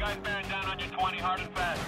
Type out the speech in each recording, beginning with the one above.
Guys bearing down on your 20 hard and fast.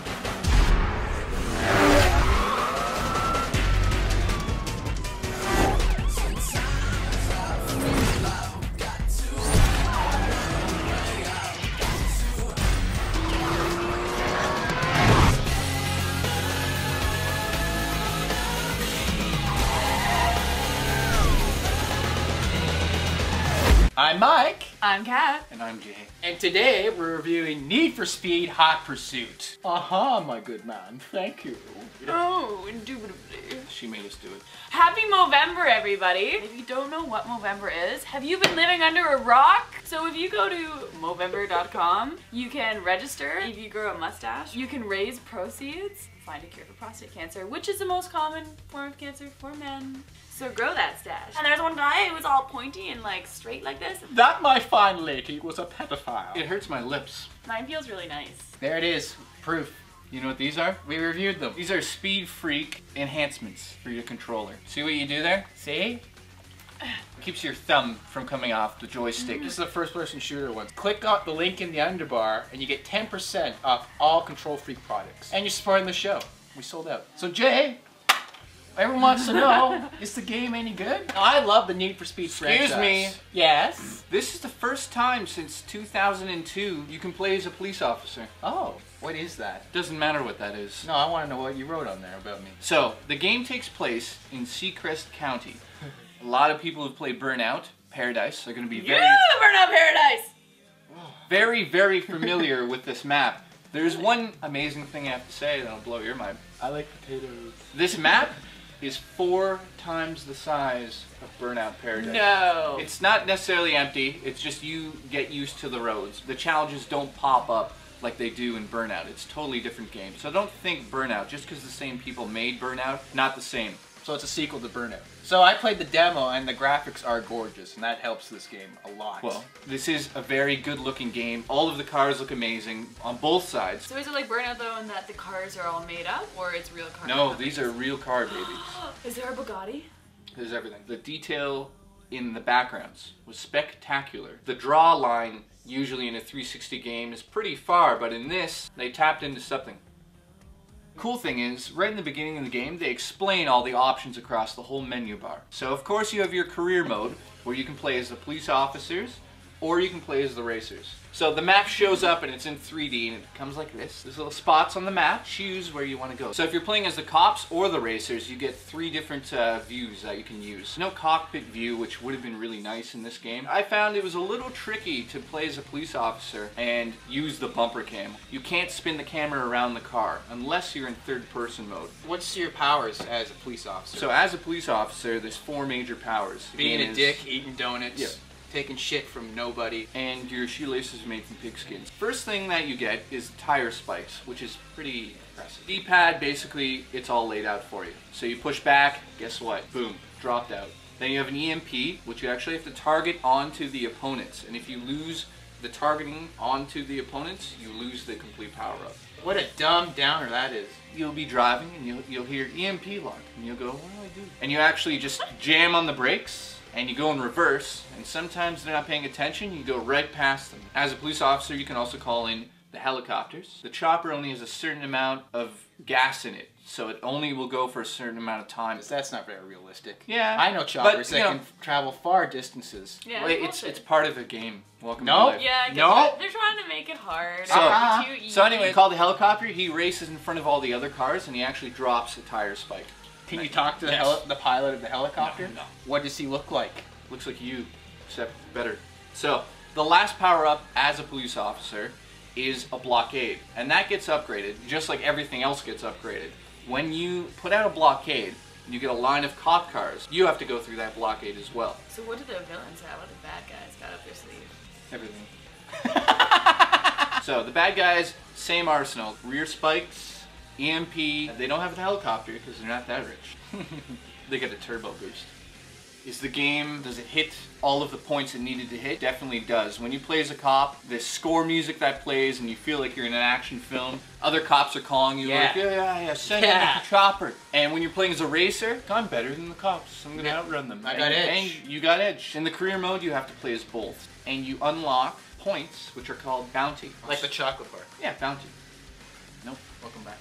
I'm Mike. I'm Kat. And I'm Jay. And today we're reviewing Need for Speed Hot Pursuit. My good man. Thank you. Oh, indubitably. She made us do it. Happy Movember, everybody. If you don't know what Movember is, have you been living under a rock? So if you go to Movember.com, you can register. If you grow a mustache, you can raise proceeds, find a cure for prostate cancer, which is the most common form of cancer for men. So grow that stash. And there's one guy who was all pointy and like straight like this. That, my fine lady, was a pedophile. It hurts my lips. Mine feels really nice. There it is. Proof. You know what these are? We reviewed them. These are Speed Freak enhancements for your controller. See what you do there? See? Keeps your thumb from coming off the joystick. This is the first person shooter one. Click on the link in the underbar and you get 10% off all Control Freak products. And you're supporting the show. We sold out. So Jay, everyone wants to know, is the game any good? I love the Need for Speed franchise. Excuse me. Yes? This is the first time since 2002 you can play as a police officer. Oh, what is that? Doesn't matter what that is. No, I want to know what you wrote on there about me. So, the game takes place in Seacrest County. A lot of people who've played Burnout Paradise are going to be Burnout Paradise! very, very familiar with this map. There's one amazing thing I have to say that'll blow your mind. I like potatoes. This map is 4 times the size of Burnout Paradise. No. It's not necessarily empty, it's just you get used to the roads. The challenges don't pop up like they do in Burnout. It's a totally different game. So don't think Burnout, just because the same people made Burnout, not the same. So it's a sequel to Burnout. So I played the demo and the graphics are gorgeous and that helps this game a lot. Well, this is a very good looking game. All of the cars look amazing on both sides. So is it like Burnout though in that the cars are all made up or it's real cars? No, these are real car babies. Is there a Bugatti? There's everything. The detail in the backgrounds was spectacular. The draw line, usually in a 360 game, is pretty far, but in this, they tapped into something. Cool thing is, right in the beginning of the game, they explain all the options across the whole menu bar. So of course you have your career mode, where you can play as the police officers, or you can play as the racers. So the map shows up and it's in 3D and it comes like this. There's little spots on the map, choose where you want to go. So if you're playing as the cops or the racers, you get 3 different views that you can use. No cockpit view, which would have been really nice in this game. I found it was a little tricky to play as a police officer and use the bumper cam. You can't spin the camera around the car unless you're in 3rd person mode. What's your powers as a police officer? So as a police officer, there's 4 major powers. Being a dick, eating donuts. Yeah. Taking shit from nobody. And your shoelaces are made from pigskins. First thing that you get is tire spikes, which is pretty impressive. D-pad, basically, it's all laid out for you. So you push back, guess what? Boom, dropped out. Then you have an EMP, which you actually have to target onto the opponents. And if you lose the targeting onto the opponents, you lose the complete power-up. What a dumb downer that is. You'll be driving and you'll hear EMP lock, and you'll go, what do I do? And you actually just jam on the brakes, and you go in reverse, and sometimes they're not paying attention, you go right past them. As a police officer, you can also call in the helicopters. The chopper only has a certain amount of gas in it, so it only will go for a certain amount of time. That's not very realistic. Yeah. I know choppers but, that can travel far distances. Yeah, well, it's part of the game. Welcome to No. life. Yeah, I guess No. they're trying to make it hard. So anyway, call the helicopter, he races in front of all the other cars, and he actually drops a tire spike. Can you talk to the, Yes. the pilot of the helicopter? No. What does he look like? Looks like you, except better. So, the last power-up as a police officer is a blockade. And that gets upgraded, just like everything else gets upgraded. When you put out a blockade, and you get a line of cop cars, you have to go through that blockade as well. So what do the villains have? What do the bad guys got up their sleeve? Everything. So, the bad guys, same arsenal. Rear spikes, EMP. They don't have a helicopter because they're not that rich. They get a turbo boost. Is the game, does it hit all of the points it needed to hit? Definitely does. When you play as a cop, the score music that plays and you feel like you're in an action film, other cops are calling you like, yeah, send in the chopper. And when you're playing as a racer, I'm better than the cops. I'm gonna outrun them. I got edge. And you got edge. In the career mode, you have to play as both. And you unlock points, which are called bounty. Like the chocolate bar. Yeah, bounty. Nope. Welcome back.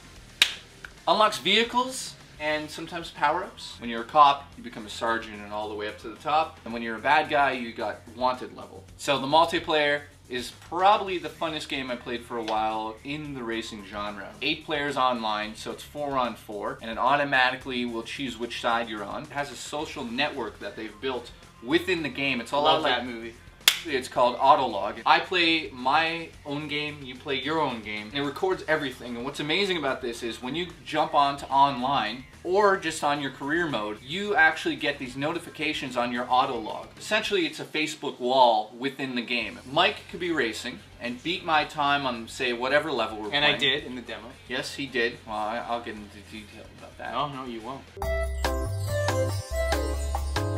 Unlocks vehicles and sometimes power-ups. When you're a cop, you become a sergeant and all the way up to the top. And when you're a bad guy, you got wanted level. So the multiplayer is probably the funnest game I played for a while in the racing genre. 8 players online, so it's 4 on 4, and it automatically will choose which side you're on. It has a social network that they've built within the game. It's all Love like, that movie. it's called Autolog. I play my own game, you play your own game, and it records everything. And what's amazing about this is when you jump onto online, or just on your career mode, you actually get these notifications on your Autolog. Essentially, it's a Facebook wall within the game. Mike could be racing and beat my time on, say, whatever level we're playing. And I did in the demo. Yes, he did. Well, I'll get into detail about that. No, you won't.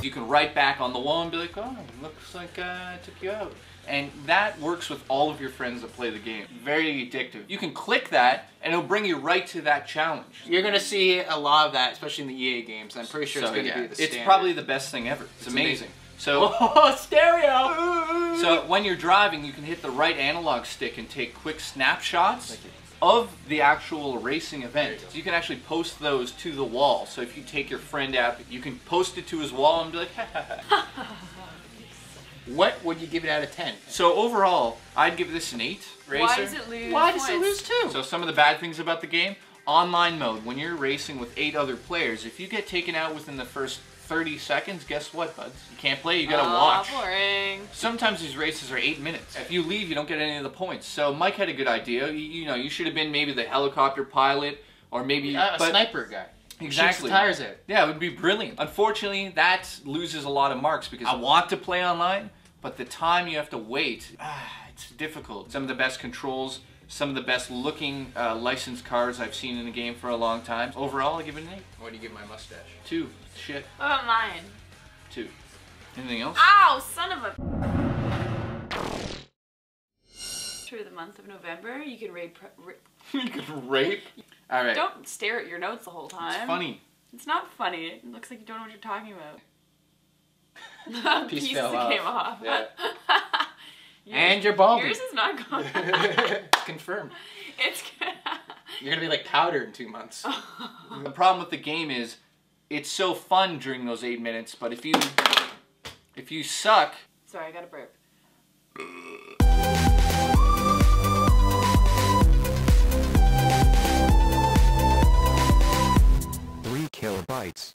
You can write back on the wall and be like, oh, looks like I took you out. And that works with all of your friends that play the game. Very addictive. You can click that and it'll bring you right to that challenge. You're going to see a lot of that, especially in the EA games. I'm pretty sure it's going to be the standard. It's probably the best thing ever. It's amazing. So, oh, stereo! So when you're driving, you can hit the right analog stick and take quick snapshots of the actual racing event. So you can actually post those to the wall. So if you take your friend out, you can post it to his wall and be like, ha ha ha. What would you give it out of 10? So overall, I'd give this an 8. Racer. Why does it lose? Why does it lose 2? So some of the bad things about the game, online mode, when you're racing with 8 other players, if you get taken out within the first 30 seconds, guess what, buds? You can't play, you gotta watch. Boring. Sometimes these races are 8 minutes. If you leave, you don't get any of the points. So Mike had a good idea. You know, you should have been maybe the helicopter pilot, or maybe a sniper guy. Exactly. Shoots the tires out. Yeah, it would be brilliant. Unfortunately, that loses a lot of marks because I want to play online, but the time you have to wait, it's difficult. Some of the best controls, some of the best looking licensed cars I've seen in the game for a long time. Overall, I give it an 8. What do you give my mustache? 2. Shit. What about mine? 2. Anything else? Ow, son of a... Through the month of November, you can raid... You could rape? Alright. Don't stare at your notes the whole time. It's funny. It's not funny. It looks like you don't know what you're talking about. Piece Piece fell came off. Yeah. And you're balding. Yours is not going. It's confirmed. It's You're gonna be like powder in 2 months. The problem with the game is it's so fun during those 8 minutes, but if you suck... Sorry, I got a burp. 3 kilobytes.